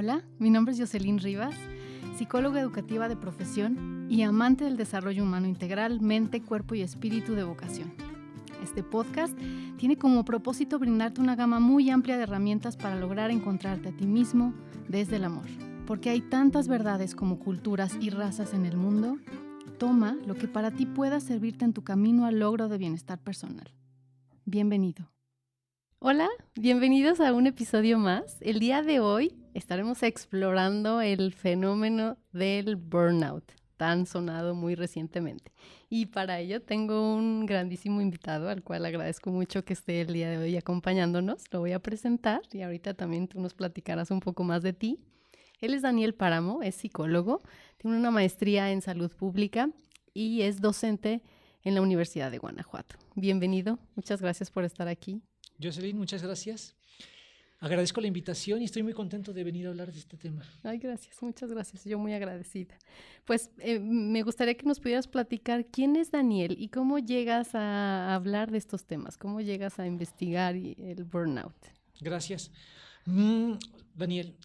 Hola, mi nombre es Jocelyn Rivas, psicóloga educativa de profesión y amante del desarrollo humano integral, mente, cuerpo y espíritu de vocación. Este podcast tiene como propósito brindarte una gama muy amplia de herramientas para lograr encontrarte a ti mismo desde el amor. Porque hay tantas verdades como culturas y razas en el mundo, toma lo que para ti pueda servirte en tu camino al logro de bienestar personal. Bienvenido. Hola, bienvenidos a un episodio más. El día de hoy estaremos explorando el fenómeno del burnout, tan sonado muy recientemente. Y para ello tengo un grandísimo invitado al cual agradezco mucho que esté el día de hoy acompañándonos. Lo voy a presentar y ahorita también tú nos platicarás un poco más de ti. Él es Daniel Páramo, es psicólogo, tiene una maestría en salud pública y es docente en la Universidad de Guanajuato. Bienvenido, muchas gracias por estar aquí. Jocelyn, muchas gracias. Agradezco la invitación y estoy muy contento de venir a hablar de este tema. Ay, gracias, muchas gracias. Yo muy agradecida. Pues me gustaría que nos pudieras platicar quién es Daniel y cómo llegas a hablar de estos temas, cómo llegas a investigar el burnout. Gracias. Daniel,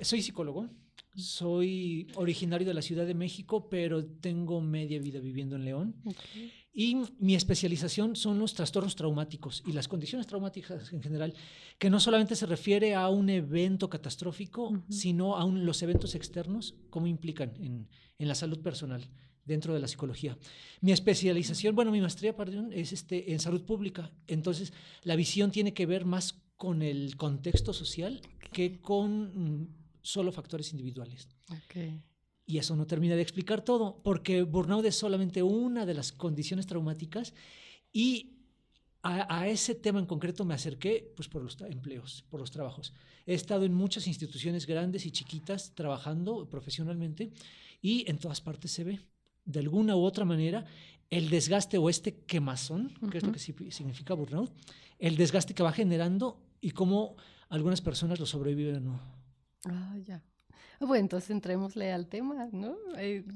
soy psicólogo, soy originario de la Ciudad de México, pero tengo media vida viviendo en León. Okay. Y mi especialización son los trastornos traumáticos y las condiciones traumáticas en general, que no solamente se refiere a un evento catastrófico, sino a los eventos externos, cómo implican en la salud personal dentro de la psicología. Mi especialización, mi maestría, es en salud pública. Entonces, la visión tiene que ver más con el contexto social que con solo factores individuales. Okay. Y eso no termina de explicar todo, porque burnout es solamente una de las condiciones traumáticas y a ese tema en concreto me acerqué pues, por los empleos, por los trabajos. He estado en muchas instituciones grandes y chiquitas trabajando profesionalmente y en todas partes se ve, de alguna u otra manera, el desgaste o quemazón, que es lo que significa burnout, el desgaste que va generando y cómo algunas personas lo sobreviven o no. Ah, ya. Bueno, entonces entrémosle al tema, ¿no?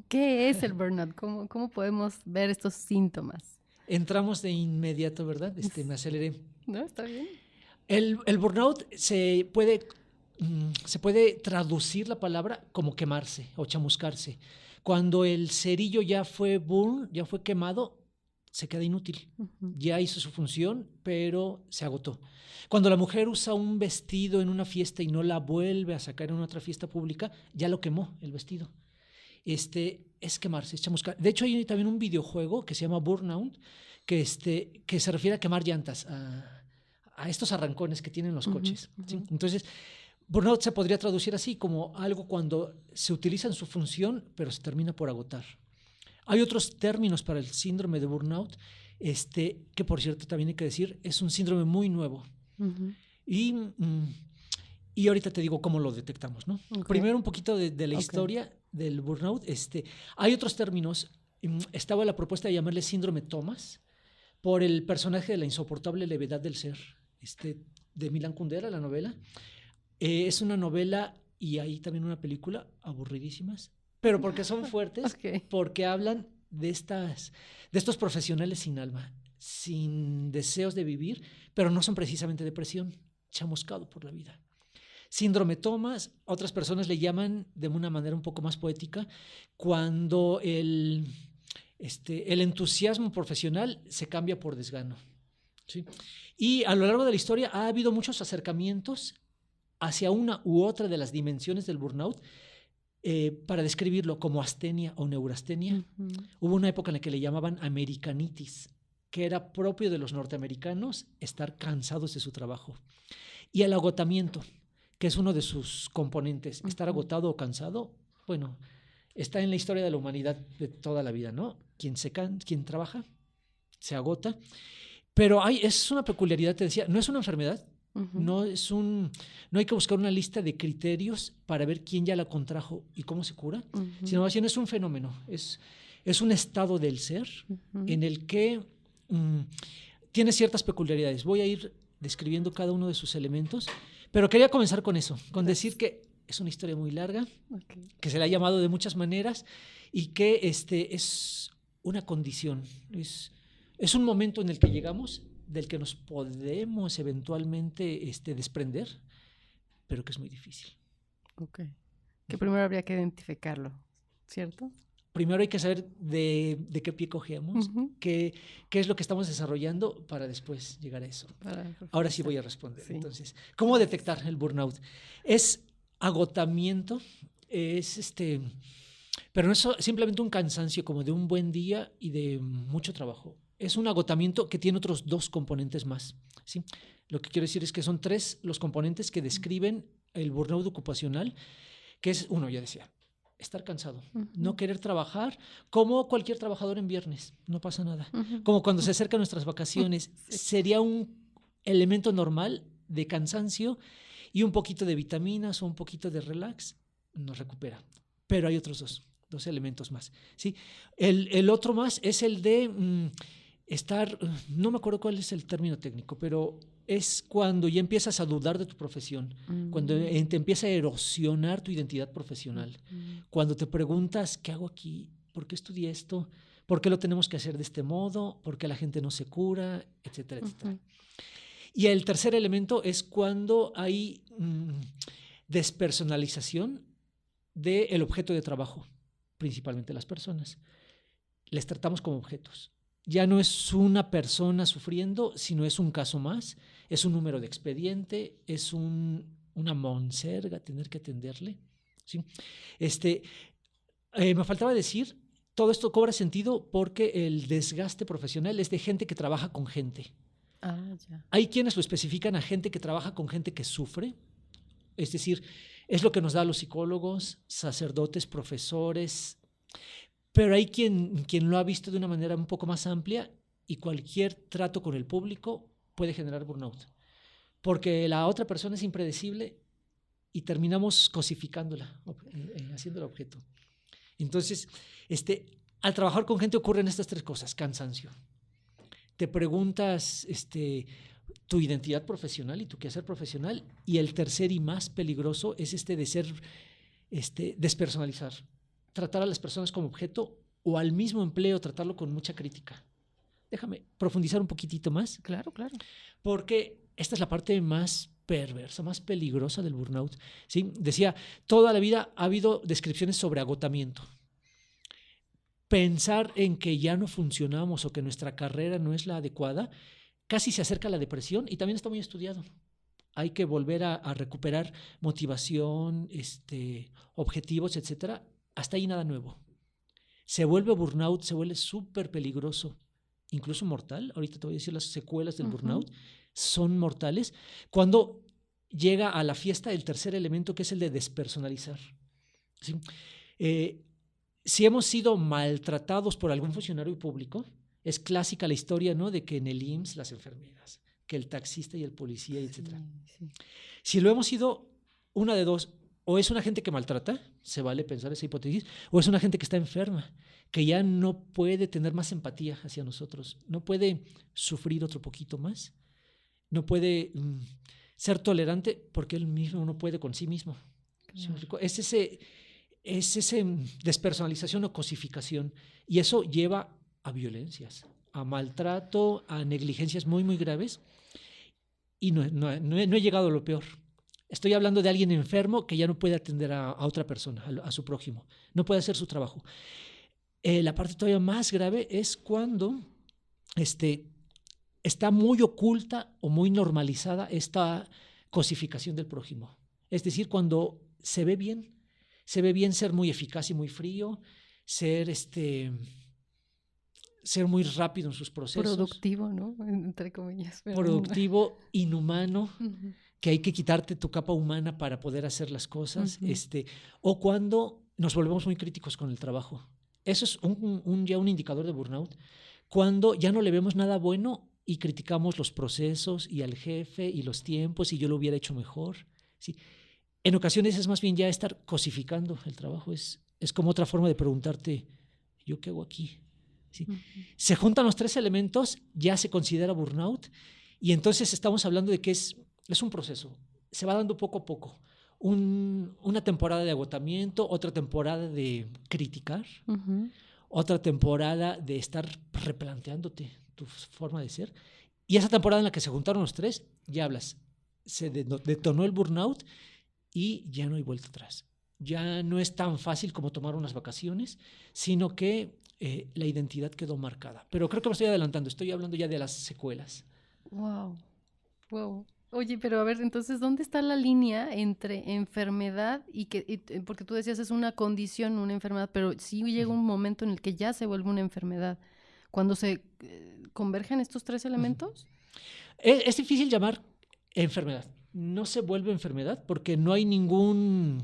¿Qué es el burnout? ¿Cómo podemos ver estos síntomas? Entramos de inmediato, ¿verdad? Me aceleré. No, está bien. El burnout se puede traducir la palabra como quemarse o chamuscarse. Cuando el cerillo ya fue quemado, se queda inútil. Ya hizo su función, pero se agotó. Cuando la mujer usa un vestido en una fiesta y no la vuelve a sacar en otra fiesta pública, ya lo quemó el vestido. Es quemarse, es chamuscar. De hecho, hay también un videojuego que se llama Burnout, que se refiere a quemar llantas, a estos arrancones que tienen los coches. ¿Sí? Entonces, burnout se podría traducir así, como algo cuando se utiliza en su función, pero se termina por agotar. Hay otros términos para el síndrome de burnout, que por cierto también hay que decir, es un síndrome muy nuevo. Y ahorita te digo cómo lo detectamos, ¿no? Okay. Primero un poquito de la historia del burnout. Hay otros términos. Estaba la propuesta de llamarle síndrome Thomas por el personaje de La insoportable levedad del ser, de Milan Kundera, la novela. Es una novela y hay también una película aburridísimas, pero porque son fuertes, porque hablan de estos profesionales sin alma, sin deseos de vivir, pero no son precisamente depresión, chamuscado por la vida. Síndrome Thomas, otras personas le llaman de una manera un poco más poética, cuando el entusiasmo profesional se cambia por desgano. ¿Sí? Y a lo largo de la historia ha habido muchos acercamientos hacia una u otra de las dimensiones del burnout para describirlo como astenia o neurastenia. Hubo una época en la que le llamaban americanitis, que era propio de los norteamericanos estar cansados de su trabajo. Y el agotamiento, que es uno de sus componentes. Estar agotado o cansado, está en la historia de la humanidad de toda la vida, ¿no? Quien trabaja se agota, pero es una peculiaridad, te decía, no es una enfermedad, no hay que buscar una lista de criterios para ver quién ya la contrajo y cómo se cura, sino más bien es un fenómeno, es un estado del ser en el que tiene ciertas peculiaridades. Voy a ir describiendo cada uno de sus elementos, pero quería comenzar con eso, con decir que es una historia muy larga, que se le ha llamado de muchas maneras y que es una condición, es un momento en el que llegamos, del que nos podemos eventualmente desprender, pero que es muy difícil. Ok. Que primero habría que identificarlo, ¿cierto? Primero hay que saber de qué pie cogemos, qué es lo que estamos desarrollando para después llegar a eso. Ahora sí voy a responder. Sí. Entonces, ¿cómo detectar el burnout? Es agotamiento, pero no es simplemente un cansancio como de un buen día y de mucho trabajo. Es un agotamiento que tiene otros 2 componentes más, ¿sí? Lo que quiero decir es que son 3 los componentes que describen el burnout ocupacional, que es, uno, ya decía, estar cansado, no querer trabajar, como cualquier trabajador en viernes, no pasa nada. Como cuando se acercan nuestras vacaciones, sería un elemento normal de cansancio y un poquito de vitaminas o un poquito de relax, nos recupera. Pero hay otros 2 elementos más, ¿sí? El otro más es el de estar, no me acuerdo cuál es el término técnico, pero es cuando ya empiezas a dudar de tu profesión, cuando te empieza a erosionar tu identidad profesional, cuando te preguntas, ¿qué hago aquí? ¿Por qué estudié esto? ¿Por qué lo tenemos que hacer de este modo? ¿Por qué la gente no se cura? Etcétera, etcétera. Y el tercer elemento es cuando hay despersonalización del objeto de trabajo, principalmente las personas. Les tratamos como objetos. Ya no es una persona sufriendo, sino es un caso más, es un número de expediente, es una monserga tener que atenderle, ¿sí? Me faltaba decir, todo esto cobra sentido porque el desgaste profesional es de gente que trabaja con gente. Ya. Hay quienes lo especifican a gente que trabaja con gente que sufre, es decir, es lo que nos da a los psicólogos, sacerdotes, profesores, pero hay quien lo ha visto de una manera un poco más amplia y cualquier trato con el público puede generar burnout, porque la otra persona es impredecible y terminamos cosificándola, haciéndola objeto. Entonces, al trabajar con gente ocurren estas 3 cosas: cansancio. Te preguntas tu identidad profesional y tu quehacer profesional, y el tercer y más peligroso es de ser despersonalizar. Tratar a las personas como objeto o al mismo empleo tratarlo con mucha crítica. Déjame profundizar un poquitito más. Claro, claro. Porque esta es la parte más perversa, más peligrosa del burnout, ¿sí? Decía, toda la vida ha habido descripciones sobre agotamiento. Pensar en que ya no funcionamos o que nuestra carrera no es la adecuada casi se acerca a la depresión, y también está muy estudiado. Hay que volver a recuperar motivación, objetivos, etcétera. Hasta ahí nada nuevo. Se vuelve burnout, se vuelve súper peligroso, incluso mortal. Ahorita te voy a decir las secuelas del burnout. Son mortales cuando llega a la fiesta el tercer elemento, que es el de despersonalizar, ¿sí? Si hemos sido maltratados por algún funcionario público, es clásica la historia, ¿no?, de que en el IMSS las enfermeras, que el taxista y el policía, etcétera. Sí. Si lo hemos sido, una de dos: o es una gente que maltrata, se vale pensar esa hipótesis, o es una gente que está enferma, que ya no puede tener más empatía hacia nosotros, no puede sufrir otro poquito más, no puede ser tolerante porque él mismo no puede con sí mismo. Claro. Es ese despersonalización o cosificación, y eso lleva a violencias, a maltrato, a negligencias muy, muy graves, y no he llegado a lo peor. Estoy hablando de alguien enfermo que ya no puede atender a otra persona, a su prójimo, no puede hacer su trabajo. La parte todavía más grave es cuando está muy oculta o muy normalizada esta cosificación del prójimo. Es decir, cuando se ve bien ser muy eficaz y muy frío, ser muy rápido en sus procesos. Productivo, ¿no? Entre comillas. Productivo, inhumano, que hay que quitarte tu capa humana para poder hacer las cosas. O cuando nos volvemos muy críticos con el trabajo. Eso es ya un indicador de burnout. Cuando ya no le vemos nada bueno y criticamos los procesos y al jefe y los tiempos y yo lo hubiera hecho mejor, ¿sí? En ocasiones es más bien ya estar cosificando el trabajo. Es como otra forma de preguntarte, ¿yo qué hago aquí? ¿Sí? Se juntan los 3 elementos, ya se considera burnout, y entonces estamos hablando de que es un proceso. Se va dando poco a poco. Una temporada de agotamiento, otra temporada de criticar, otra temporada de estar replanteándote tu forma de ser. Y esa temporada en la que se juntaron los 3, ya hablas. Se detonó el burnout. y ya no hay vuelta atrás. Ya no es tan fácil como tomar unas vacaciones, sino que la identidad quedó marcada. Pero creo que me estoy adelantando, estoy hablando ya de las secuelas. Wow, wow. Oye, pero a ver, entonces, ¿dónde está la línea entre enfermedad porque tú decías es una condición, una enfermedad, pero sí llega un momento en el que ya se vuelve una enfermedad? Cuando se convergen estos tres elementos. Es difícil llamar enfermedad. No se vuelve enfermedad porque no hay ningún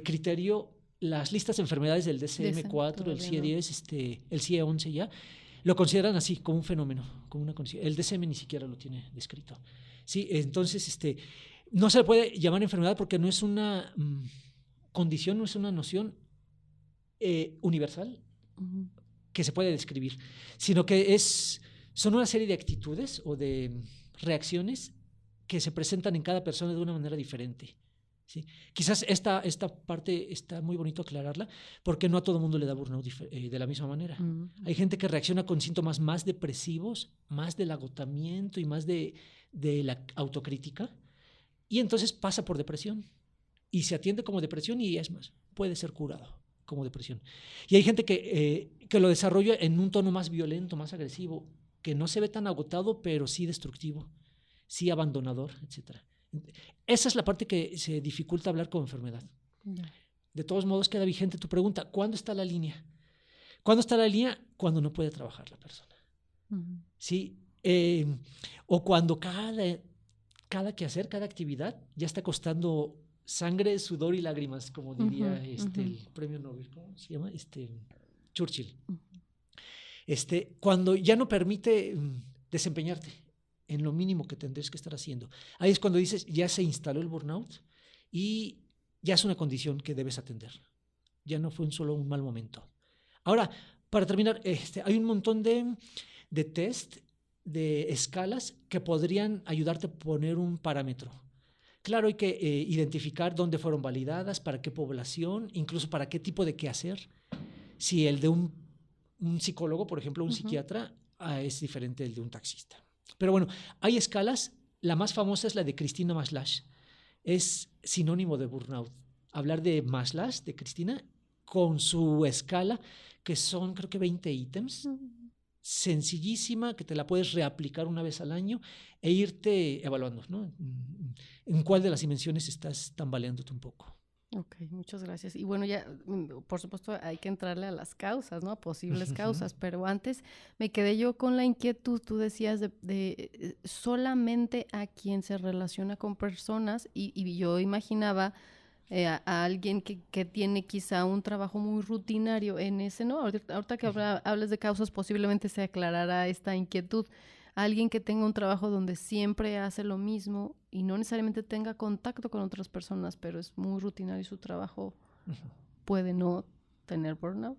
criterio. Las listas de enfermedades del DSM-4, el CIE-10, el CIE-11 ya, lo consideran así, como un fenómeno, como una condición. El DSM ni siquiera lo tiene descrito. Sí, entonces, no se puede llamar enfermedad porque no es una condición, no es una noción universal que se puede describir, sino que son una serie de actitudes o de reacciones que se presentan en cada persona de una manera diferente. ¿Sí? Quizás esta parte está muy bonito aclararla, porque no a todo mundo le da burnout de la misma manera. Hay gente que reacciona con síntomas más depresivos, más del agotamiento y más de la autocrítica, y entonces pasa por depresión y se atiende como depresión y es más, puede ser curado como depresión. Y hay gente que lo desarrolla en un tono más violento, más agresivo, que no se ve tan agotado, pero sí destructivo, sí abandonador, etcétera. Esa es la parte que se dificulta hablar como enfermedad. De todos modos, queda vigente tu pregunta. ¿Cuándo está la línea? ¿Cuándo está la línea? Cuando no puede trabajar la persona. ¿Sí? O cuando cada quehacer, cada actividad ya está costando sangre, sudor y lágrimas, como diría el premio Nobel, ¿cómo se llama? Churchill. Cuando ya no permite desempeñarte en lo mínimo que tendrías que estar haciendo. Ahí es cuando dices, ya se instaló el burnout y ya es una condición que debes atender. Ya no fue solo un mal momento. Ahora, para terminar, hay un montón de test, de escalas que podrían ayudarte a poner un parámetro. Claro, hay que identificar dónde fueron validadas, para qué población, incluso para qué tipo de quehacer. Si el de un psicólogo, por ejemplo, un psiquiatra, es diferente del de un taxista. Pero bueno, hay escalas. La más famosa es la de Cristina Maslach. Es sinónimo de burnout. Hablar de Maslach, de Cristina, con su escala, que son creo que 20 ítems, sencillísima, que te la puedes reaplicar una vez al año e irte evaluando, ¿no? En cuál de las dimensiones estás tambaleándote un poco. Ok, muchas gracias. Y bueno, ya, por supuesto, hay que entrarle a las causas, ¿no? A posibles causas, pero antes me quedé yo con la inquietud, tú decías de solamente a quien se relaciona con personas y yo imaginaba a alguien que tiene quizá un trabajo muy rutinario en ese, ¿no? Ahorita que hables de causas, posiblemente se aclarará esta inquietud. Alguien que tenga un trabajo donde siempre hace lo mismo y no necesariamente tenga contacto con otras personas, pero es muy rutinario su trabajo, ¿puede no tener burnout?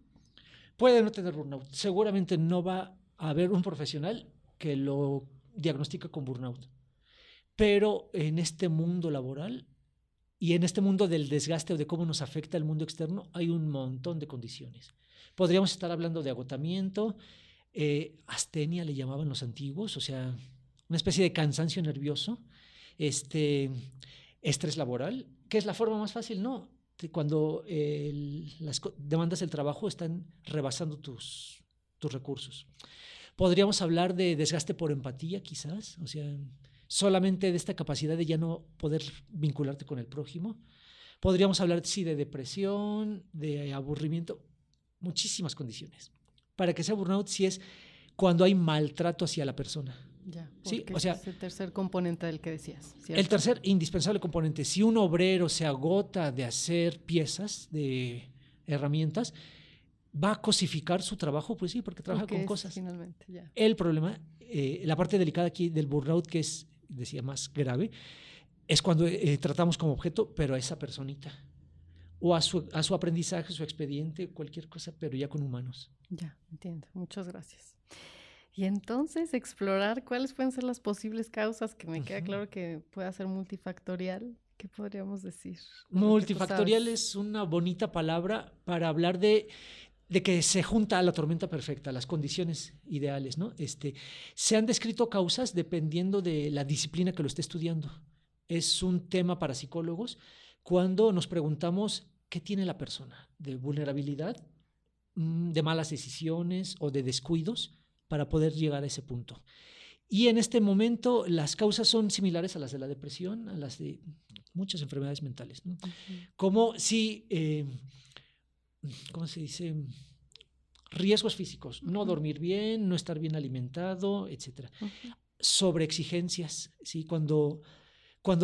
Puede no tener burnout. Seguramente no va a haber un profesional que lo diagnostique con burnout. Pero en este mundo laboral y en este mundo del desgaste o de cómo nos afecta el mundo externo, hay un montón de condiciones. Podríamos estar hablando de agotamiento, astenia le llamaban los antiguos, o sea, una especie de cansancio nervioso, estrés laboral, que es la forma más fácil, ¿no? Cuando las demandas del trabajo están rebasando tus recursos. Podríamos hablar de desgaste por empatía, quizás, o sea, solamente de esta capacidad de ya no poder vincularte con el prójimo. Podríamos hablar, sí, de depresión, de aburrimiento, muchísimas condiciones. Para que sea burnout, sí es cuando hay maltrato hacia la persona. Ya, ¿sí? O sea, es el tercer componente del que decías, ¿cierto? El tercer indispensable componente. Si un obrero se agota de hacer piezas, de herramientas, va a cosificar su trabajo, pues sí, porque trabaja con cosas. Finalmente, ya. El problema, la parte delicada aquí del burnout, que es, decía, más grave, es cuando tratamos como objeto, pero a esa personita. O a su aprendizaje, su expediente, cualquier cosa, pero ya con humanos. Ya, entiendo. Muchas gracias. Y entonces explorar cuáles pueden ser las posibles causas, que me queda claro que pueda ser multifactorial. ¿Qué podríamos decir? Multifactorial es una bonita palabra para hablar de que se junta a la tormenta perfecta, las condiciones ideales, ¿no? Se han descrito causas dependiendo de la disciplina que lo esté estudiando. Es un tema para psicólogos, cuando nos preguntamos qué tiene la persona de vulnerabilidad, de malas decisiones o de descuidos para poder llegar a ese punto. Y en este momento las causas son similares a las de la depresión, a las de muchas enfermedades mentales, ¿no? Como si, ¿cómo se dice? Riesgos físicos, no dormir bien, no estar bien alimentado, etcétera. Sobreexigencias, ¿sí? Cuando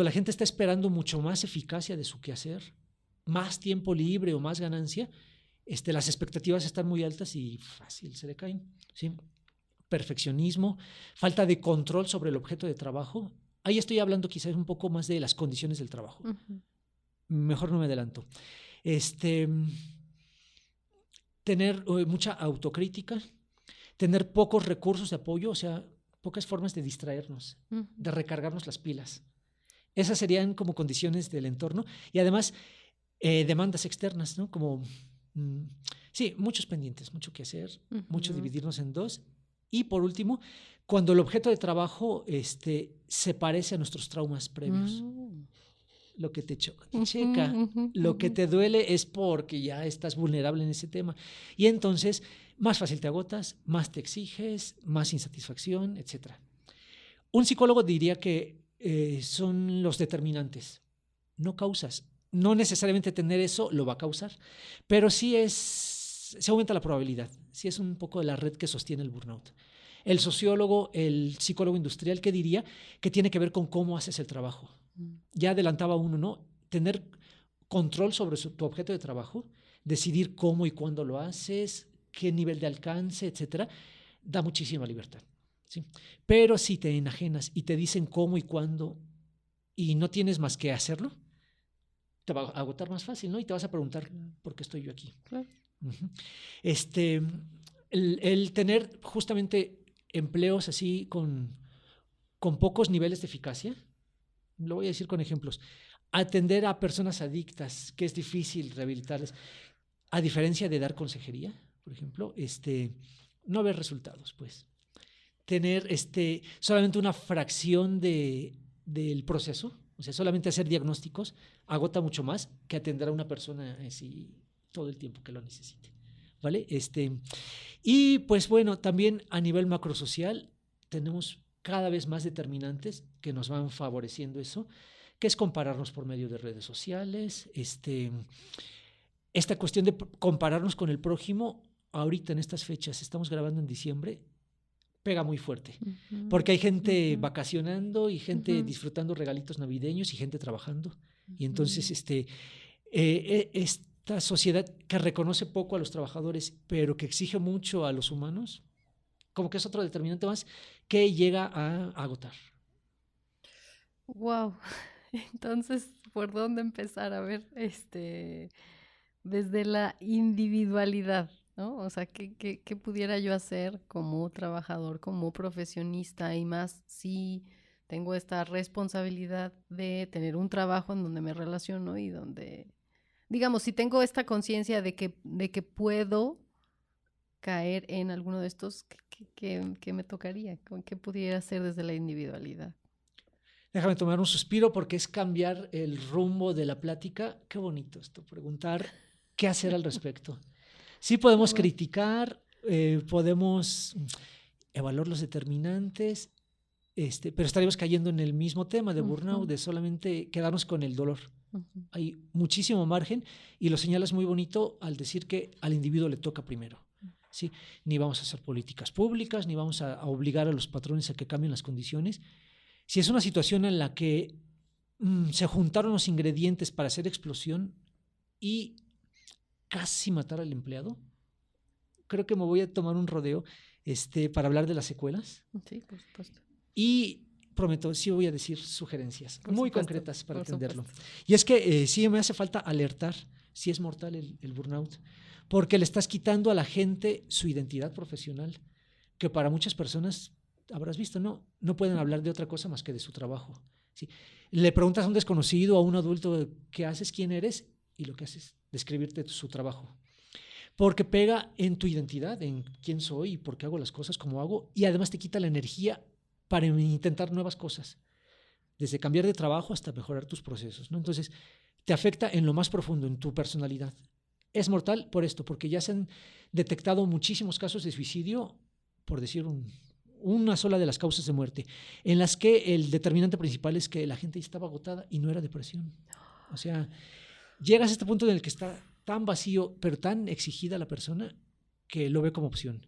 la gente está esperando mucho más eficacia de su quehacer, más tiempo libre o más ganancia, las expectativas están muy altas y fácil se le caen, ¿sí? Perfeccionismo, falta de control sobre el objeto de trabajo. Ahí estoy hablando quizás un poco más de las condiciones del trabajo. Mejor no me adelanto. Tener mucha autocrítica, tener pocos recursos de apoyo, o sea, pocas formas de distraernos, de recargarnos las pilas. Esas serían como condiciones del entorno. Y además, demandas externas, ¿no? Como, sí, muchos pendientes, mucho que hacer, mucho dividirnos en dos. Y por último, cuando el objeto de trabajo se parece a nuestros traumas previos. Lo que te checa, lo que te duele es porque ya estás vulnerable en ese tema. Y entonces, más fácil te agotas, más te exiges, más insatisfacción, etc. Un psicólogo diría que son los determinantes, no causas. No necesariamente tener eso lo va a causar, pero sí se aumenta la probabilidad. Sí es un poco de la red que sostiene el burnout. El sociólogo, el psicólogo industrial, ¿qué diría? Que tiene que ver con cómo haces el trabajo. Ya adelantaba uno, ¿no? Tener control sobre tu objeto de trabajo, decidir cómo y cuándo lo haces, qué nivel de alcance, etcétera, da muchísima libertad, ¿sí? Pero si te enajenas y te dicen cómo y cuándo y no tienes más que hacerlo, te va a agotar más fácil, ¿no? Y te vas a preguntar, ¿por qué estoy yo aquí? Claro. El tener justamente empleos así con pocos niveles de eficacia, lo voy a decir con ejemplos. Atender a personas adictas, que es difícil rehabilitarles, a diferencia de dar consejería, por ejemplo, no ver resultados, pues. Tener solamente una fracción del proceso, o sea, solamente hacer diagnósticos, agota mucho más que atender a una persona así todo el tiempo que lo necesite, ¿vale? Y pues bueno, también a nivel macrosocial tenemos cada vez más determinantes que nos van favoreciendo eso, que es compararnos por medio de redes sociales, esta cuestión de compararnos con el prójimo, ahorita en estas fechas, estamos grabando en diciembre, pega muy fuerte, porque hay gente vacacionando y gente disfrutando regalitos navideños y gente trabajando, y entonces esta sociedad que reconoce poco a los trabajadores, pero que exige mucho a los humanos, como que es otro determinante más que llega a agotar. Wow. Entonces, ¿por dónde empezar? A ver, desde la individualidad, ¿no? O sea, ¿qué pudiera yo hacer como trabajador, como profesionista y más si tengo esta responsabilidad de tener un trabajo en donde me relaciono y donde, digamos, si tengo esta conciencia de que puedo caer en alguno de estos, ¿qué me tocaría? ¿Qué pudiera hacer desde la individualidad? Déjame tomar un suspiro porque es cambiar el rumbo de la plática. Qué bonito esto, preguntar qué hacer al respecto. Sí podemos criticar, podemos evaluar los determinantes, pero estaríamos cayendo en el mismo tema de burnout, de solamente quedarnos con el dolor. Hay muchísimo margen y lo señalas muy bonito al decir que al individuo le toca primero. ¿Sí? Ni vamos a hacer políticas públicas, ni vamos a obligar a los patrones a que cambien las condiciones. Si es una situación en la que se juntaron los ingredientes para hacer explosión y casi matar al empleado, creo que me voy a tomar un rodeo para hablar de las secuelas. Sí, por supuesto. Y prometo, sí voy a decir sugerencias muy concretas para atenderlo. Supuesto. Y es que sí me hace falta alertar si es mortal el burnout, porque le estás quitando a la gente su identidad profesional, que para muchas personas, habrás visto, no pueden hablar de otra cosa más que de su trabajo. ¿Sí? Le preguntas a un desconocido, a un adulto, ¿qué haces? ¿Quién eres? Y lo que haces es describirte su trabajo. Porque pega en tu identidad, en quién soy y por qué hago las cosas como hago, y además te quita la energía para intentar nuevas cosas, desde cambiar de trabajo hasta mejorar tus procesos, ¿no? Entonces, te afecta en lo más profundo, en tu personalidad. Es mortal por esto, porque ya se han detectado muchísimos casos de suicidio, por decir una sola de las causas de muerte, en las que el determinante principal es que la gente estaba agotada y no era depresión. O sea, llegas a este punto en el que está tan vacío, pero tan exigida la persona, que lo ve como opción.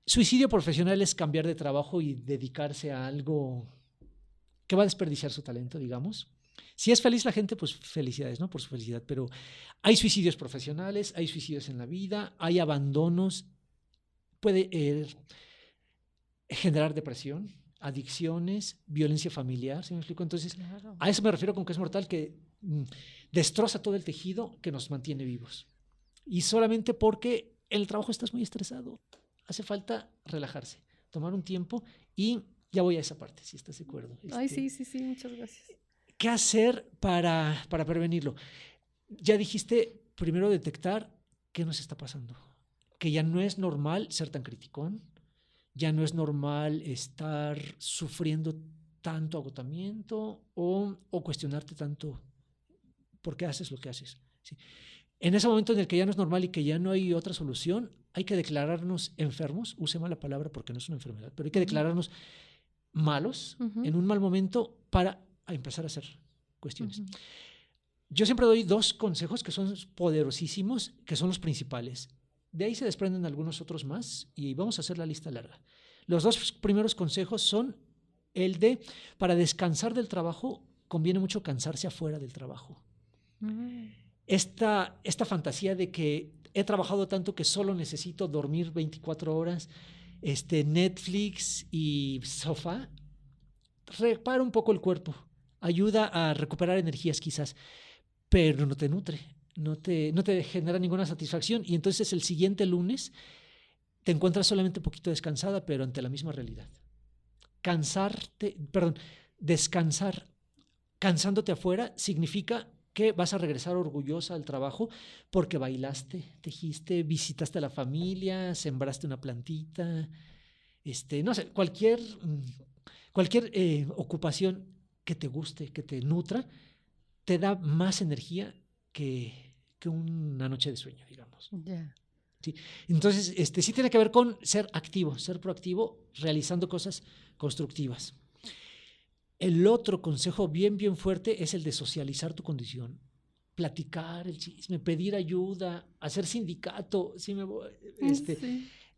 Suicidio profesional es cambiar de trabajo y dedicarse a algo que va a desperdiciar su talento, digamos. Si es feliz la gente, pues felicidades, ¿no? Por su felicidad, pero hay suicidios profesionales, hay suicidios en la vida, hay abandonos, puede generar depresión, adicciones, violencia familiar, ¿sí me explico? Entonces, claro, a eso me refiero con que es mortal, que destroza todo el tejido que nos mantiene vivos. Y solamente porque en el trabajo estás muy estresado, hace falta relajarse, tomar un tiempo y ya voy a esa parte, si estás de acuerdo. Ay, sí, muchas gracias. ¿Qué hacer para prevenirlo? Ya dijiste, primero detectar qué nos está pasando, que ya no es normal ser tan criticón, ya no es normal estar sufriendo tanto agotamiento o cuestionarte tanto por qué haces lo que haces. ¿Sí? En ese momento en el que ya no es normal y que ya no hay otra solución, hay que declararnos enfermos, use mal la palabra porque no es una enfermedad, pero hay que declararnos malos en un mal momento para empezar a hacer cuestiones. Yo siempre doy 2 consejos que son poderosísimos, que son los principales. De ahí se desprenden algunos otros más y vamos a hacer la lista larga. Los 2 primeros consejos son el de, para descansar del trabajo, conviene mucho cansarse afuera del trabajo. Esta fantasía de que he trabajado tanto que solo necesito dormir 24 horas, Netflix y sofá, repara un poco el cuerpo, ayuda a recuperar energías quizás, pero no te nutre, no te genera ninguna satisfacción y entonces el siguiente lunes te encuentras solamente un poquito descansada, pero ante la misma realidad. Descansar cansándote afuera significa que vas a regresar orgullosa al trabajo porque bailaste, tejiste, visitaste a la familia, sembraste una plantita, no sé, cualquier ocupación que te guste, que te nutra, te da más energía que una noche de sueño, digamos. Yeah. ¿Sí? Entonces, sí tiene que ver con ser activo, ser proactivo, realizando cosas constructivas. El otro consejo bien, bien fuerte es el de socializar tu condición. Platicar el chisme, pedir ayuda, hacer sindicato. Sí.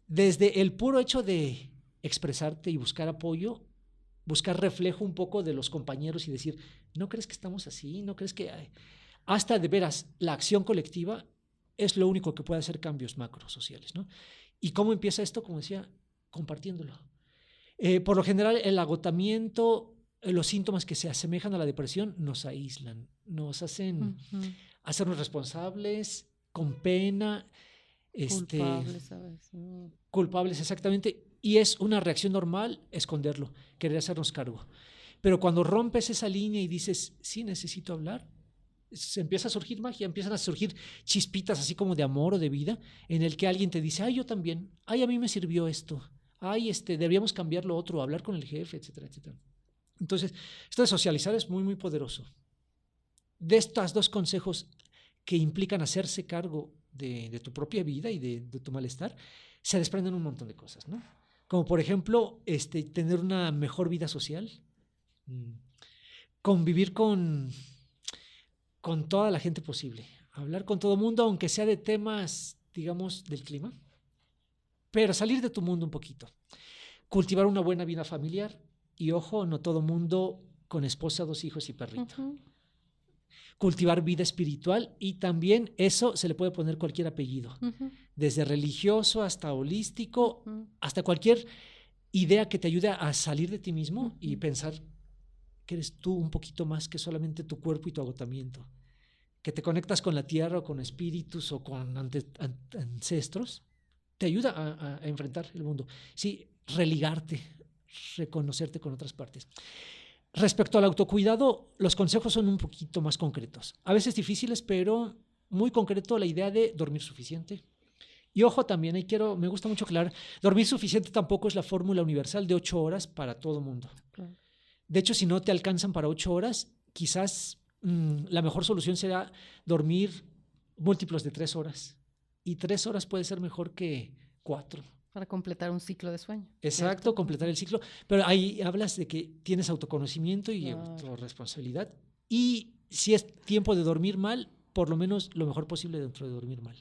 Desde el puro hecho de expresarte y buscar apoyo, buscar reflejo un poco de los compañeros y decir, ¿no crees que estamos así? ¿No crees que hasta de veras la acción colectiva es lo único que puede hacer cambios macrosociales, ¿no? ¿Y cómo empieza esto? Como decía, compartiéndolo. Por lo general, el agotamiento, los síntomas que se asemejan a la depresión nos aíslan, nos hacen hacernos responsables, con pena, culpables, ¿sabes? Culpables, exactamente. Y es una reacción normal esconderlo, querer hacernos cargo. Pero cuando rompes esa línea y dices, sí, necesito hablar, se empieza a surgir magia, empiezan a surgir chispitas así como de amor o de vida, en el que alguien te dice, ay, yo también, ay, a mí me sirvió esto, ay, deberíamos cambiar lo otro, hablar con el jefe, etcétera, etcétera. Entonces, esto de socializar es muy, muy poderoso. De estos 2 consejos que implican hacerse cargo de tu propia vida y de tu malestar, se desprenden un montón de cosas, ¿no? Como por ejemplo, tener una mejor vida social, convivir con toda la gente posible, hablar con todo mundo, aunque sea de temas, digamos, del clima, pero salir de tu mundo un poquito, cultivar una buena vida familiar y, ojo, no todo mundo con esposa, 2 hijos y perrito. Cultivar vida espiritual y también eso se le puede poner cualquier apellido, desde religioso hasta holístico, hasta cualquier idea que te ayude a salir de ti mismo y pensar que eres tú un poquito más que solamente tu cuerpo y tu agotamiento, que te conectas con la tierra o con espíritus o con ancestros, te ayuda a enfrentar el mundo. Sí, religarte, reconocerte con otras partes. Respecto al autocuidado, los consejos son un poquito más concretos. A veces difíciles, pero muy concreto la idea de dormir suficiente. Y ojo también, me gusta mucho aclarar, dormir suficiente tampoco es la fórmula universal de 8 horas para todo mundo. Claro. De hecho, si no te alcanzan para 8 horas, quizás la mejor solución será dormir múltiplos de 3 horas. Y 3 horas puede ser mejor que 4. Para completar un ciclo de sueño. Exacto, ¿cierto? Completar el ciclo. Pero ahí hablas de que tienes autoconocimiento y autorresponsabilidad. Y si es tiempo de dormir mal, por lo menos lo mejor posible dentro de dormir mal.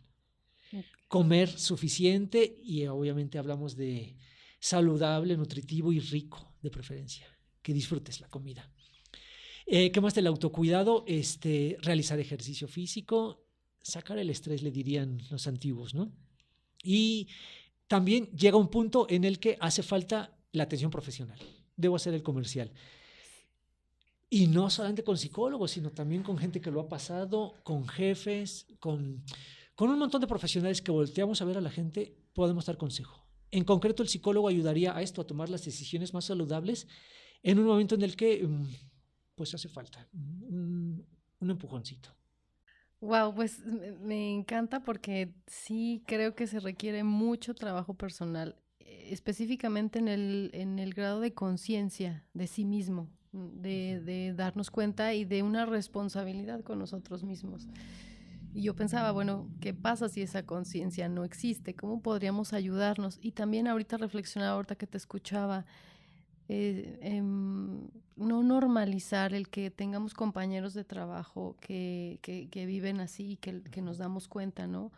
Okay. Comer suficiente y obviamente hablamos de saludable, nutritivo y rico de preferencia. Que disfrutes la comida. ¿Qué más del autocuidado? Realizar ejercicio físico, sacar el estrés, le dirían los antiguos, ¿no? Y también llega un punto en el que hace falta la atención profesional. Debo hacer el comercial. Y no solamente con psicólogos, sino también con gente que lo ha pasado, con jefes, con un montón de profesionales que volteamos a ver a la gente, podemos dar consejo. En concreto, el psicólogo ayudaría a esto, a tomar las decisiones más saludables en un momento en el que pues hace falta un empujoncito. Wow, pues me encanta porque sí creo que se requiere mucho trabajo personal, específicamente en el grado de conciencia de sí mismo, de darnos cuenta y de una responsabilidad con nosotros mismos. Y yo pensaba, bueno, ¿qué pasa si esa conciencia no existe? ¿Cómo podríamos ayudarnos? Y también ahorita reflexionaba, ahorita que te escuchaba, no normalizar el que tengamos compañeros de trabajo que viven así y que nos damos cuenta, ¿no?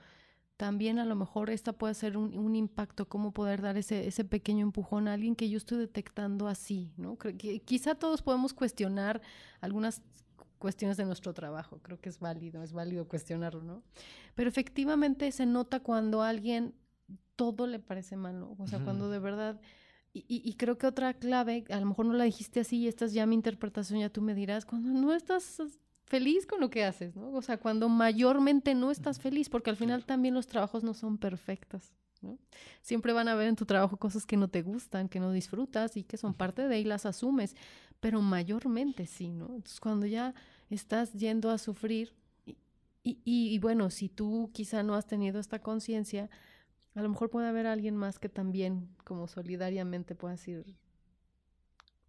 También a lo mejor esta puede ser un impacto, cómo poder dar ese pequeño empujón a alguien que yo estoy detectando así, ¿no? Quizá todos podemos cuestionar algunas cuestiones de nuestro trabajo, creo que es válido cuestionarlo, ¿no? Pero efectivamente se nota cuando a alguien todo le parece malo, o sea, cuando de verdad... Y creo que otra clave, a lo mejor no la dijiste así y esta es ya mi interpretación, ya tú me dirás, cuando no estás feliz con lo que haces, ¿no? O sea, cuando mayormente no estás feliz, porque al final también los trabajos no son perfectos, ¿no? Siempre van a haber en tu trabajo cosas que no te gustan, que no disfrutas y que son parte de y las asumes, pero mayormente sí, ¿no? Entonces, cuando ya estás yendo a sufrir y bueno, si tú quizá no has tenido esta conciencia, a lo mejor puede haber alguien más que también, como solidariamente, pueda decir,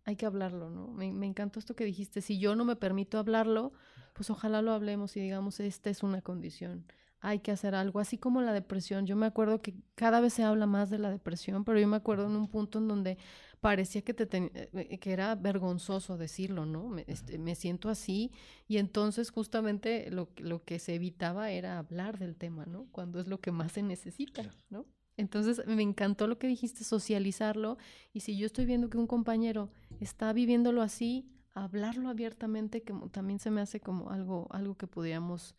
hay que hablarlo, ¿no? Me encantó esto que dijiste, si yo no me permito hablarlo, pues ojalá lo hablemos y digamos, esta es una condición, hay que hacer algo, así como la depresión. Yo me acuerdo que cada vez se habla más de la depresión, pero yo me acuerdo en un punto en donde parecía que que era vergonzoso decirlo, ¿no? Me siento así, y entonces justamente lo que se evitaba era hablar del tema, ¿no? Cuando es lo que más se necesita, ¿no? Entonces me encantó lo que dijiste, socializarlo, y si yo estoy viendo que un compañero está viviéndolo así, hablarlo abiertamente, que también se me hace como algo que podríamos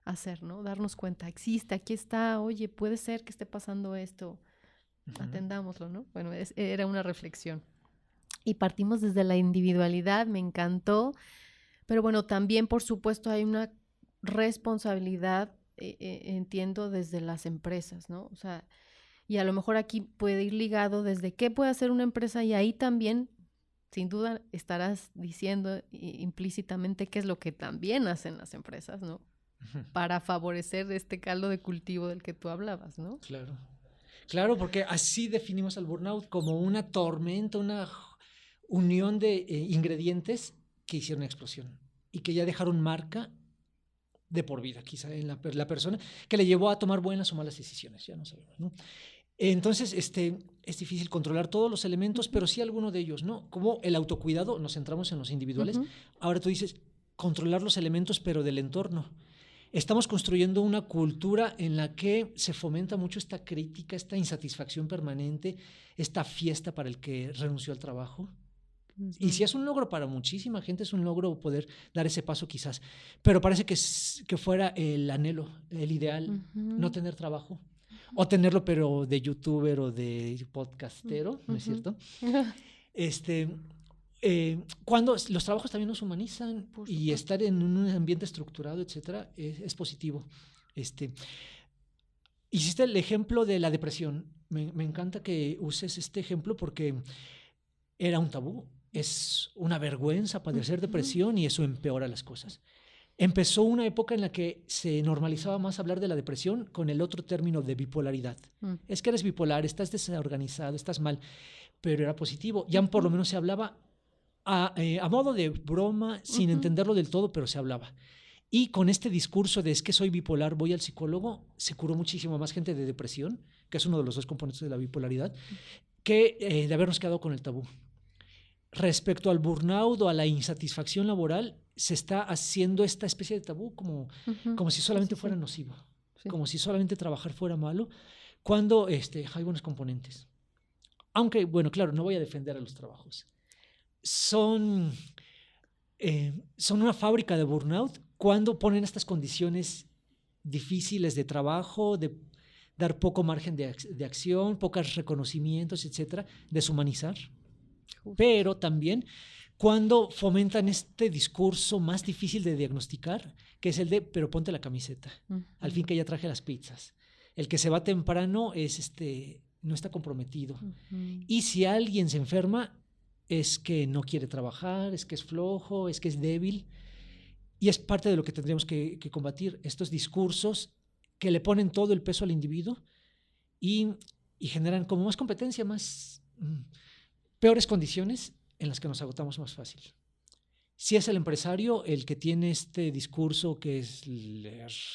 hacer, ¿no? Darnos cuenta, existe, aquí está, oye, puede ser que esté pasando esto, atendámoslo, ¿no? Bueno, era una reflexión. Y partimos desde la individualidad, me encantó, pero bueno, también por supuesto hay una responsabilidad, entiendo, desde las empresas, ¿no? O sea, y a lo mejor aquí puede ir ligado desde qué puede hacer una empresa, y ahí también, sin duda, estarás diciendo implícitamente qué es lo que también hacen las empresas, ¿no? Para favorecer este caldo de cultivo del que tú hablabas, ¿no? Claro, porque así definimos al burnout, como una tormenta, una unión de ingredientes que hicieron una explosión y que ya dejaron marca de por vida, quizá en la persona, que le llevó a tomar buenas o malas decisiones, ya no sabemos, ¿no? Entonces, es difícil controlar todos los elementos, pero sí alguno de ellos, ¿no? Como el autocuidado, nos centramos en los individuales. Ahora tú dices, controlar los elementos, pero del entorno. Estamos construyendo una cultura en la que se fomenta mucho esta crítica, esta insatisfacción permanente, esta fiesta para el que renunció al trabajo. Y si es un logro para muchísima gente, es un logro poder dar ese paso quizás. Pero parece que fuera el anhelo, el ideal, no tener trabajo. O tenerlo, pero de youtuber o de podcastero, ¿no es cierto? Cuando los trabajos también nos humanizan y estar en un ambiente estructurado, etcétera, es positivo. Hiciste el ejemplo de la depresión. Me encanta que uses este ejemplo porque era un tabú. Es una vergüenza padecer depresión y eso empeora las cosas. Empezó una época en la que se normalizaba más hablar de la depresión con el otro término de bipolaridad. Es que eres bipolar, estás desorganizado, estás mal, pero era positivo. Ya por lo menos se hablaba. a modo de broma, sin entenderlo del todo, pero se hablaba. Y con este discurso de es que soy bipolar, voy al psicólogo, se curó muchísimo más gente de depresión, que es uno de los dos componentes de la bipolaridad, que de habernos quedado con el tabú. Respecto al burnout o a la insatisfacción laboral, se está haciendo esta especie de tabú como si solamente fuera nocivo, como si solamente trabajar fuera malo, cuando hay buenos componentes. Aunque, bueno, claro, no voy a defender a los trabajos. Son una fábrica de burnout cuando ponen estas condiciones difíciles de trabajo, de dar poco margen de acción, pocos reconocimientos, etcétera, deshumanizar. Pero también cuando fomentan este discurso más difícil de diagnosticar, que es el de, pero ponte la camiseta, al fin que ya traje las pizzas. El que se va temprano no está comprometido. Y si alguien se enferma, es que no quiere trabajar, es que es flojo, es que es débil. Y es parte de lo que tendríamos que combatir, estos discursos que le ponen todo el peso al individuo y generan como más competencia, peores condiciones en las que nos agotamos más fácil. Si es el empresario el que tiene este discurso que es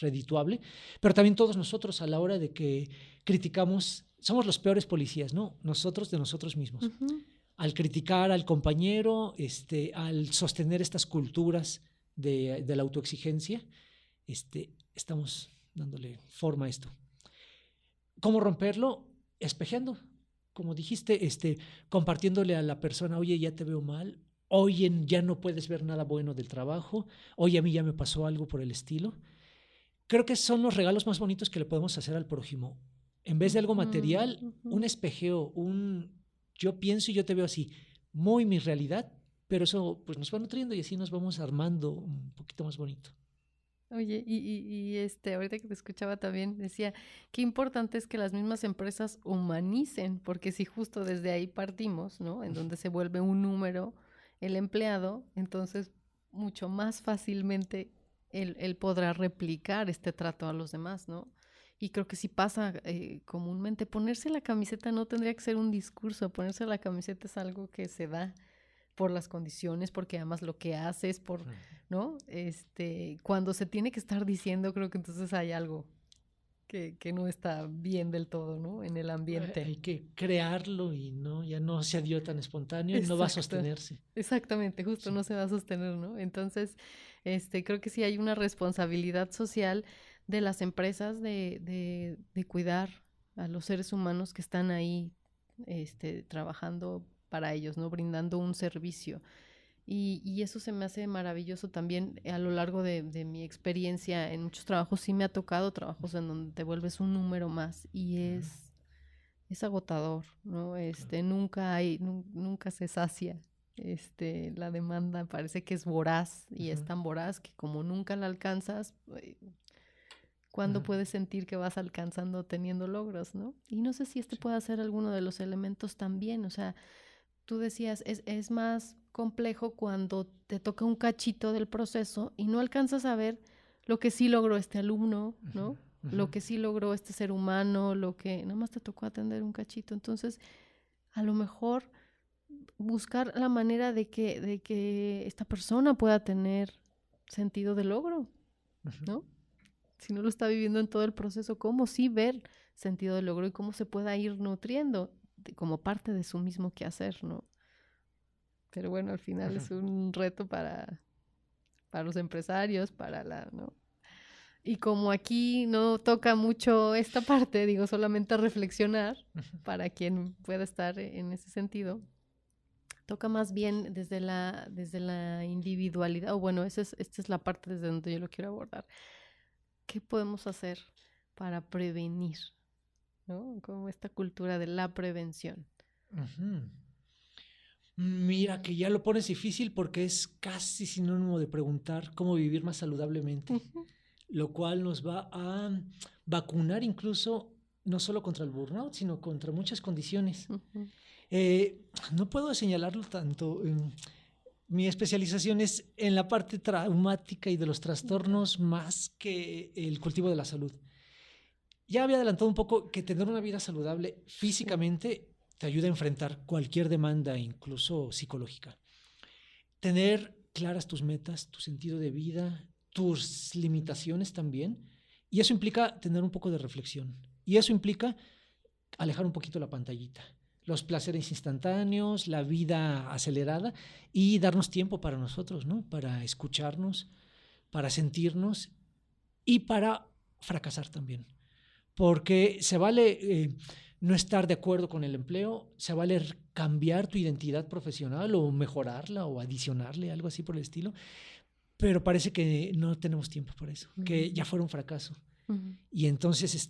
redituable, pero también todos nosotros a la hora de que criticamos, somos los peores policías, ¿no? Nosotros de nosotros mismos. Al criticar al compañero, al sostener estas culturas de la autoexigencia, estamos dándole forma a esto. ¿Cómo romperlo? Espejeando. Como dijiste, compartiéndole a la persona, oye, ya te veo mal, oye, ya no puedes ver nada bueno del trabajo, oye, a mí ya me pasó algo por el estilo. Creo que son los regalos más bonitos que le podemos hacer al prójimo. En vez de algo material, un espejeo, yo pienso y yo te veo así, muy mi realidad, pero eso pues nos va nutriendo y así nos vamos armando un poquito más bonito. Oye, y ahorita que te escuchaba también decía, qué importante es que las mismas empresas humanicen, porque si justo desde ahí partimos, ¿no? En donde se vuelve un número el empleado, entonces mucho más fácilmente él podrá replicar este trato a los demás, ¿no? Y creo que si pasa comúnmente, ponerse la camiseta no tendría que ser un discurso, ponerse la camiseta es algo que se da por las condiciones, porque amas lo que haces, ¿no? Cuando se tiene que estar diciendo, creo que entonces hay algo que no está bien del todo, ¿no? En el ambiente. Hay que crearlo y ya no se dio tan espontáneo y no va a sostenerse. Exactamente, justo no se va a sostener, ¿no? Entonces, creo que sí hay una responsabilidad social de las empresas de cuidar a los seres humanos que están ahí trabajando para ellos, ¿no? Brindando un servicio. Y eso se me hace maravilloso también a lo largo de mi experiencia en muchos trabajos. Sí me ha tocado trabajos en donde te vuelves un número más y es agotador, ¿no? Nunca se sacia. La demanda parece que es voraz y es tan voraz que como nunca la alcanzas, ¿cuándo puedes sentir que vas alcanzando teniendo logros, no? Y no sé si puede ser alguno de los elementos también, o sea, tú decías, es más complejo cuando te toca un cachito del proceso y no alcanzas a ver lo que sí logró este alumno, ¿no? Lo que sí logró este ser humano, lo que nada más te tocó atender un cachito. Entonces, a lo mejor buscar la manera de que esta persona pueda tener sentido de logro, ¿no? Si no lo está viviendo en todo el proceso, ¿cómo sí ver sentido de logro y cómo se pueda ir nutriendo como parte de su mismo quehacer, ¿no? Pero bueno, al final es un reto para los empresarios, ¿no? Y como aquí no toca mucho esta parte, digo, solamente reflexionar para quien pueda estar en ese sentido, toca más bien desde la individualidad, o bueno, esta es la parte desde donde yo lo quiero abordar. ¿Qué podemos hacer para prevenir, ¿no? Como esta cultura de la prevención. Mira, que ya lo pones difícil porque es casi sinónimo de preguntar cómo vivir más saludablemente, lo cual nos va a vacunar incluso no solo contra el burnout, sino contra muchas condiciones. No puedo señalarlo tanto. Mi especialización es en la parte traumática y de los trastornos más que el cultivo de la salud. Ya había adelantado un poco que tener una vida saludable físicamente te ayuda a enfrentar cualquier demanda, incluso psicológica. tener claras tus metas, tu sentido de vida, tus limitaciones también. Y eso implica tener un poco de reflexión. Y eso implica alejar un poquito la pantallita, los placeres instantáneos, la vida acelerada y darnos tiempo para nosotros, ¿no? Para escucharnos, para sentirnos y para fracasar también. Porque se vale no estar de acuerdo con el empleo, se vale cambiar tu identidad profesional o mejorarla o adicionarle, algo así por el estilo, pero parece que no tenemos tiempo para eso, que ya fue un fracaso. Y entonces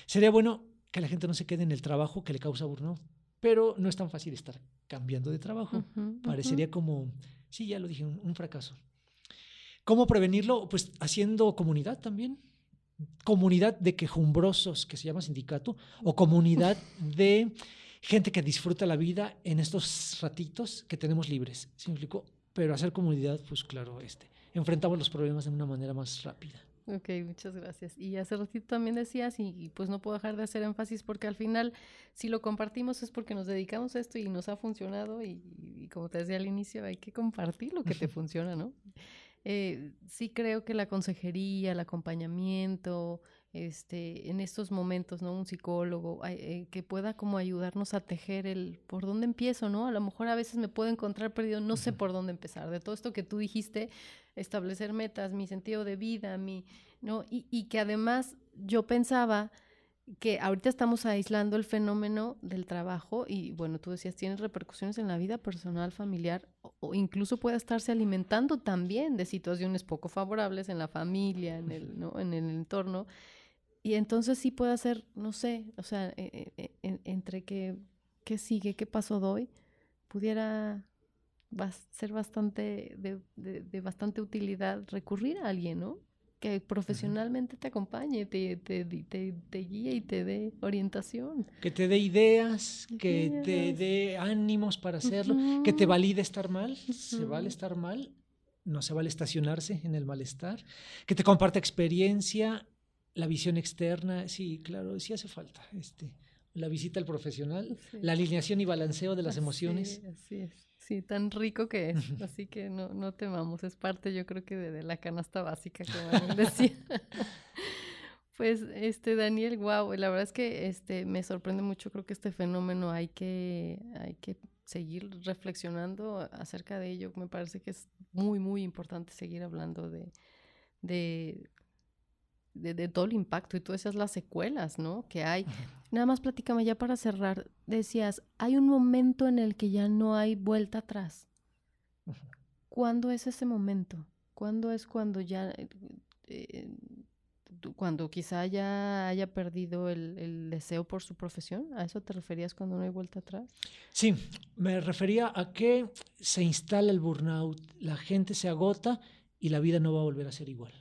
sería bueno que la gente no se quede en el trabajo que le causa burnout, pero no es tan fácil estar cambiando de trabajo. Parecería como, sí, ya lo dije, un fracaso. ¿Cómo prevenirlo? Pues haciendo comunidad también. Comunidad de quejumbrosos, que se llama sindicato, o comunidad de gente que disfruta la vida en estos ratitos que tenemos libres. ¿Sí me explico? Pero hacer comunidad, pues claro, enfrentamos los problemas de una manera más rápida. Ok, muchas gracias. Y hace ratito también decías, y pues no puedo dejar de hacer énfasis, porque al final, si lo compartimos es porque nos dedicamos a esto y nos ha funcionado, y como te decía al inicio, hay que compartir lo que te funciona, ¿no? Sí creo que la consejería, el acompañamiento, en estos momentos, ¿no? Un psicólogo que pueda como ayudarnos a tejer por dónde empiezo, ¿no? A lo mejor a veces me puedo encontrar perdido, no sé por dónde empezar. De todo esto que tú dijiste, establecer metas, mi sentido de vida, ¿no? Y que además yo pensaba que ahorita estamos aislando el fenómeno del trabajo y, bueno, tú decías, tiene repercusiones en la vida personal, familiar, o incluso puede estarse alimentando también de situaciones poco favorables en la familia, ¿no? En el entorno. Y entonces sí puede ser, no sé, o sea, entre qué sigue, qué paso doy, pudiera ser bastante de bastante utilidad recurrir a alguien, ¿no? Que profesionalmente te acompañe, te guíe y te dé orientación. Que te dé ideas, que te dé ánimos para hacerlo, que te valide estar mal, se vale estar mal, no se vale estacionarse en el malestar, que te comparta experiencia, la visión externa, sí, claro, sí hace falta, la visita al profesional, sí. La alineación y balanceo de las emociones. Así es. Sí, tan rico que es, así que no temamos, es parte yo creo que de la canasta básica, como decía. Pues, Daniel, wow, la verdad es que me sorprende mucho, creo que este fenómeno hay que seguir reflexionando acerca de ello, me parece que es muy, muy importante seguir hablando de todo el impacto y todas esas las secuelas, ¿no? Que hay. Nada más platícame ya para cerrar. Decías, hay un momento en el que ya no hay vuelta atrás. ¿Cuándo es ese momento? ¿Cuándo es cuando ya, cuando quizá ya haya perdido el deseo por su profesión? ¿A eso te referías cuando no hay vuelta atrás? Sí, me refería a que se instala el burnout, la gente se agota y la vida no va a volver a ser igual.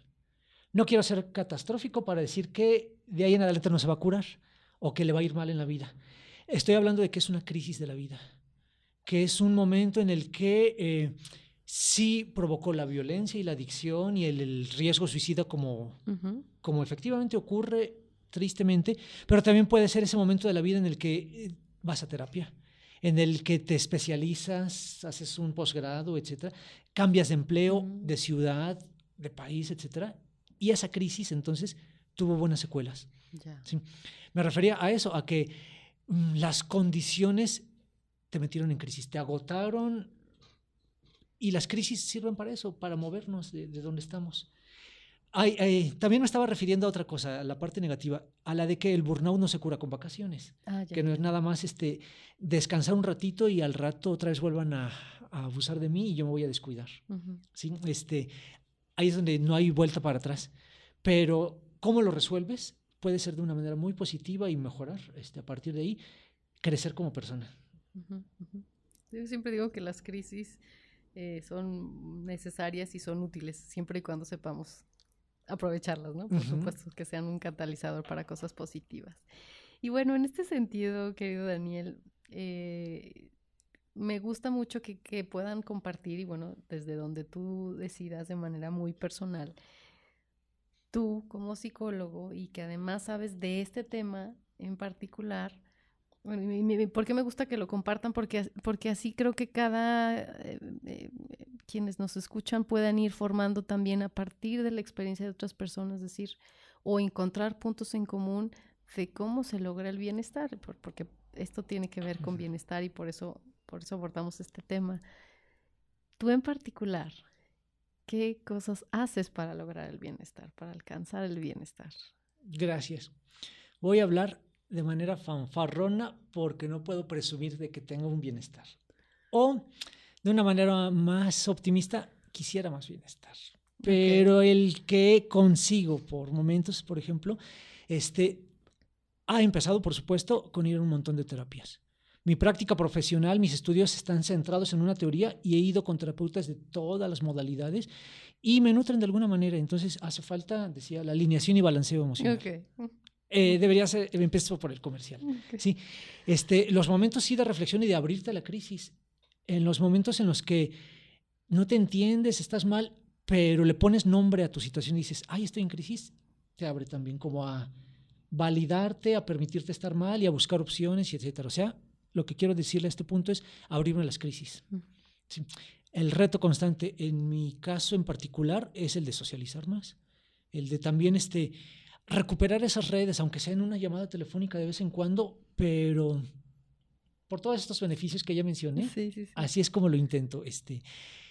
No quiero ser catastrófico para decir que de ahí en adelante no se va a curar o que le va a ir mal en la vida. Estoy hablando de que es una crisis de la vida, que es un momento en el que sí provocó la violencia y la adicción y el riesgo suicida como efectivamente ocurre tristemente, pero también puede ser ese momento de la vida en el que vas a terapia, en el que te especializas, haces un posgrado, etcétera, cambias de empleo, de ciudad, de país, etcétera. Y esa crisis, entonces, tuvo buenas secuelas. Yeah. ¿Sí? Me refería a eso, a que las condiciones te metieron en crisis, te agotaron, y las crisis sirven para eso, para movernos de donde estamos. También me estaba refiriendo a otra cosa, a la parte negativa, a la de que el burnout no se cura con vacaciones, que no es nada más descansar un ratito y al rato otra vez vuelvan a abusar de mí y yo me voy a descuidar. ¿Sí? Ahí es donde no hay vuelta para atrás. Pero ¿cómo lo resuelves? Puede ser de una manera muy positiva y mejorar, a partir de ahí, crecer como persona. Yo siempre digo que las crisis son necesarias y son útiles, siempre y cuando sepamos aprovecharlas, ¿no? Por supuesto, que sean un catalizador para cosas positivas. Y bueno, en este sentido, querido Daniel, me gusta mucho que puedan compartir, y bueno, desde donde tú decidas de manera muy personal, tú como psicólogo y que además sabes de este tema en particular. Bueno, ¿por qué me gusta que lo compartan? Porque así creo que cada quienes nos escuchan puedan ir formando también a partir de la experiencia de otras personas, es decir, o encontrar puntos en común de cómo se logra el bienestar, porque esto tiene que ver con bienestar y por eso abordamos este tema. Tú en particular, ¿qué cosas haces para lograr el bienestar, para alcanzar el bienestar? Gracias. Voy a hablar de manera fanfarrona porque no puedo presumir de que tenga un bienestar. O de una manera más optimista, quisiera más bienestar. Pero el que consigo por momentos, por ejemplo, ha empezado, por supuesto, con ir a un montón de terapias. Mi práctica profesional, mis estudios están centrados en una teoría y he ido con terapeutas de todas las modalidades y me nutren de alguna manera. Entonces hace falta, decía, la alineación y balanceo emocional. Debería ser, empiezo por el comercial. Sí, los momentos sí de reflexión y de abrirte a la crisis. En los momentos en los que no te entiendes, estás mal, pero le pones nombre a tu situación y dices, ay, estoy en crisis, te abre también como a validarte, a permitirte estar mal y a buscar opciones, y etcétera. O sea, lo que quiero decirle a este punto es abrirme a las crisis. Sí. El reto constante, en mi caso en particular, es el de socializar más. El de también recuperar esas redes, aunque sea en una llamada telefónica de vez en cuando, pero por todos estos beneficios que ya mencioné, sí. Así es como lo intento.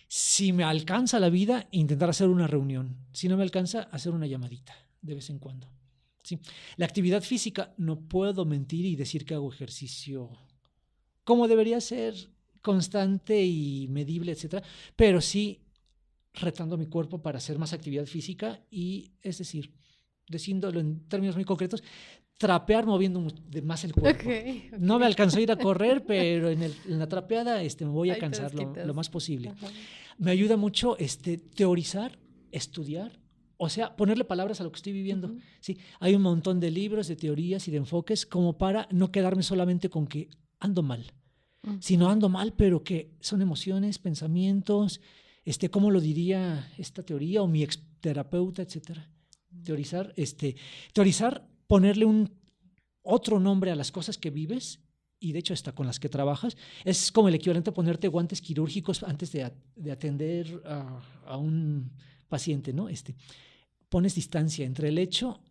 Si me alcanza la vida, intentar hacer una reunión. Si no me alcanza, hacer una llamadita de vez en cuando. Sí. La actividad física, no puedo mentir y decir que hago ejercicio como debería ser, constante y medible, etcétera, pero sí retando mi cuerpo para hacer más actividad física y, es decir, diciéndolo en términos muy concretos, trapear moviendo más el cuerpo. Okay. No me alcanzó a ir a correr, pero en la trapeada me voy a cansar lo más posible. Ajá. Me ayuda mucho teorizar, estudiar, o sea, ponerle palabras a lo que estoy viviendo. Uh-huh. Sí, hay un montón de libros, de teorías y de enfoques como para no quedarme solamente con que ando mal, uh-huh, sino ando mal, pero que son emociones, pensamientos, ¿cómo lo diría esta teoría o mi exterapeuta, etcétera? Teorizar, ponerle otro nombre a las cosas que vives y de hecho hasta con las que trabajas. Es como el equivalente a ponerte guantes quirúrgicos antes de atender a un paciente, ¿no? Pones distancia entre el hecho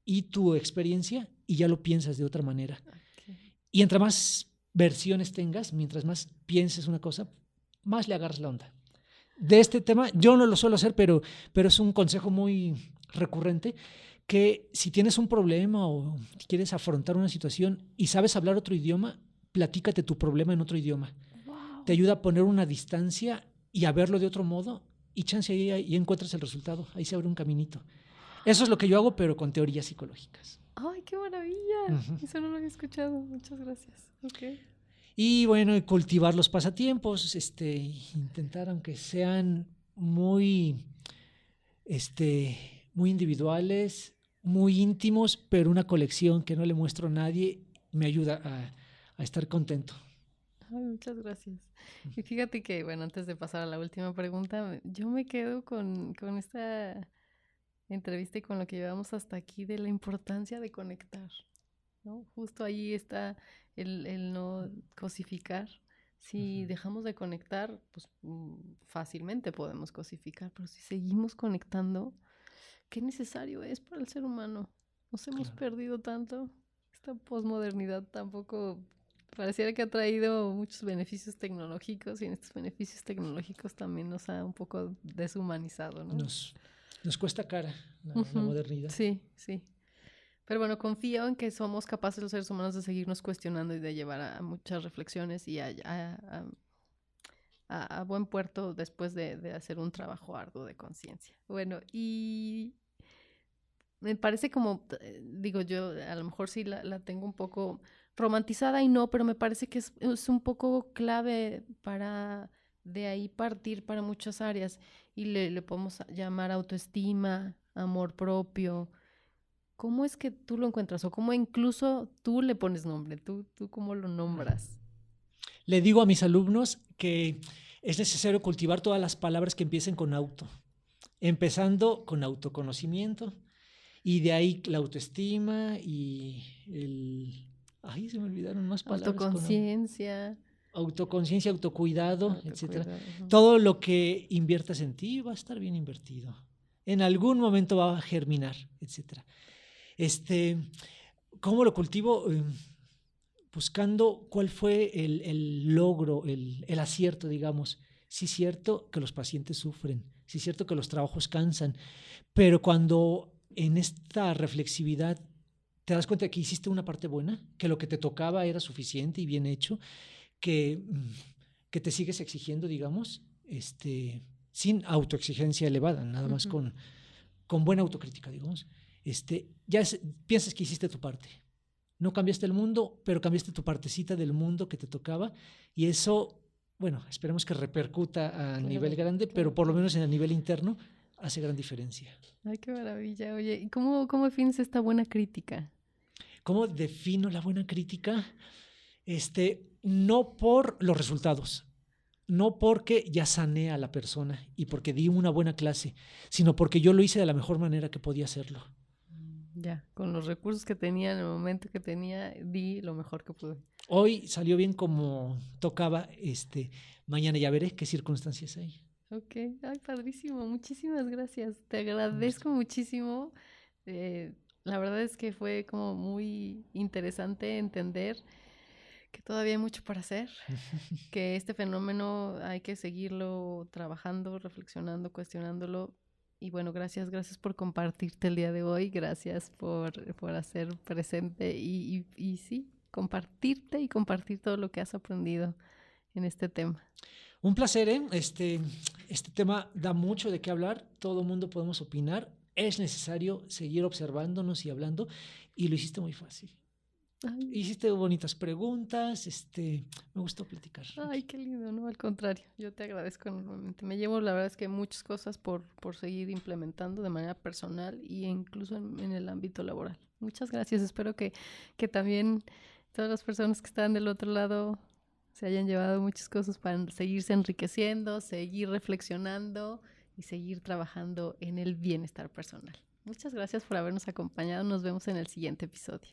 y tu experiencia y ya lo piensas de otra manera. Okay. Y entre más versiones tengas, mientras más pienses una cosa, más le agarras la onda. De este tema, yo no lo suelo hacer, pero es un consejo muy recurrente, que si tienes un problema o quieres afrontar una situación y sabes hablar otro idioma, platícate tu problema en otro idioma. Wow. Te ayuda a poner una distancia y a verlo de otro modo y chance ahí encuentras el resultado, ahí se abre un caminito. Eso es lo que yo hago, pero con teorías psicológicas. ¡Ay, qué maravilla! Uh-huh. Eso no lo había escuchado. Muchas gracias. Okay. Y bueno, cultivar los pasatiempos, intentar, aunque sean muy individuales, muy íntimos, pero una colección que no le muestro a nadie, me ayuda a estar contento. Ay, muchas gracias. Y fíjate que, bueno, antes de pasar a la última pregunta, yo me quedo con esta entrevista y con lo que llevamos hasta aquí de la importancia de conectar, ¿no? Justo ahí está el no cosificar. Si uh-huh. dejamos de conectar, pues fácilmente podemos cosificar, pero si seguimos conectando, qué necesario es para el ser humano. Nos hemos perdido tanto. Esta posmodernidad tampoco pareciera que ha traído muchos beneficios tecnológicos y en estos beneficios tecnológicos también nos ha un poco deshumanizado, ¿no? Nos cuesta cara la modernidad. Sí, sí. Pero bueno, confío en que somos capaces los seres humanos de seguirnos cuestionando y de llevar a muchas reflexiones y a buen puerto después de hacer un trabajo arduo de conciencia. Bueno, y me parece como, digo yo, a lo mejor sí la tengo un poco romantizada y no, pero me parece que es un poco clave para de ahí partir para muchas áreas y le podemos llamar autoestima, amor propio. ¿Cómo es que tú lo encuentras? O cómo incluso tú le pones nombre, tú cómo lo nombras. Le digo a mis alumnos que es necesario cultivar todas las palabras que empiecen con auto, empezando con autoconocimiento y de ahí la autoestima y se me olvidaron más palabras. Autoconciencia. autoconciencia, autocuidado, etcétera. Autocuidado. Todo lo que inviertas en ti va a estar bien invertido. En algún momento va a germinar, etcétera. ¿Cómo lo cultivo? Buscando cuál fue el logro, el acierto, digamos. Sí es cierto que los pacientes sufren, sí es cierto que los trabajos cansan, pero cuando en esta reflexividad te das cuenta que hiciste una parte buena, que lo que te tocaba era suficiente y bien hecho, que, que te sigues exigiendo, digamos, sin autoexigencia elevada, nada más con buena autocrítica, digamos, piensas que hiciste tu parte. No cambiaste el mundo, pero cambiaste tu partecita del mundo que te tocaba y eso, bueno, esperemos que repercuta a nivel grande, pero por lo menos en el nivel interno hace gran diferencia. Ay, qué maravilla. Oye, ¿y cómo defines esta buena crítica? ¿Cómo defino la buena crítica? No por los resultados, no porque ya sané a la persona y porque di una buena clase, sino porque yo lo hice de la mejor manera que podía hacerlo. Ya, con los recursos que tenía en el momento que tenía, di lo mejor que pude. Hoy salió bien como tocaba, mañana ya veré qué circunstancias hay. Ok, ay, padrísimo, muchísimas gracias. Te agradezco muchísimo. La verdad es que fue como muy interesante entender que todavía hay mucho para hacer, que este fenómeno hay que seguirlo trabajando, reflexionando, cuestionándolo. Y bueno, gracias por compartirte el día de hoy, gracias por hacer presente y sí, compartirte y compartir todo lo que has aprendido en este tema. Un placer, ¿eh? Este tema da mucho de qué hablar, todo el mundo podemos opinar, es necesario seguir observándonos y hablando, y lo hiciste muy fácil. Ay. Hiciste bonitas preguntas, me gustó platicar. Ay, qué lindo, no, al contrario, yo te agradezco enormemente. Me llevo, la verdad es que muchas cosas por seguir implementando de manera personal e incluso en el ámbito laboral. Muchas gracias, espero que también todas las personas que están del otro lado se hayan llevado muchas cosas para seguirse enriqueciendo, seguir reflexionando y seguir trabajando en el bienestar personal. Muchas gracias por habernos acompañado, nos vemos en el siguiente episodio.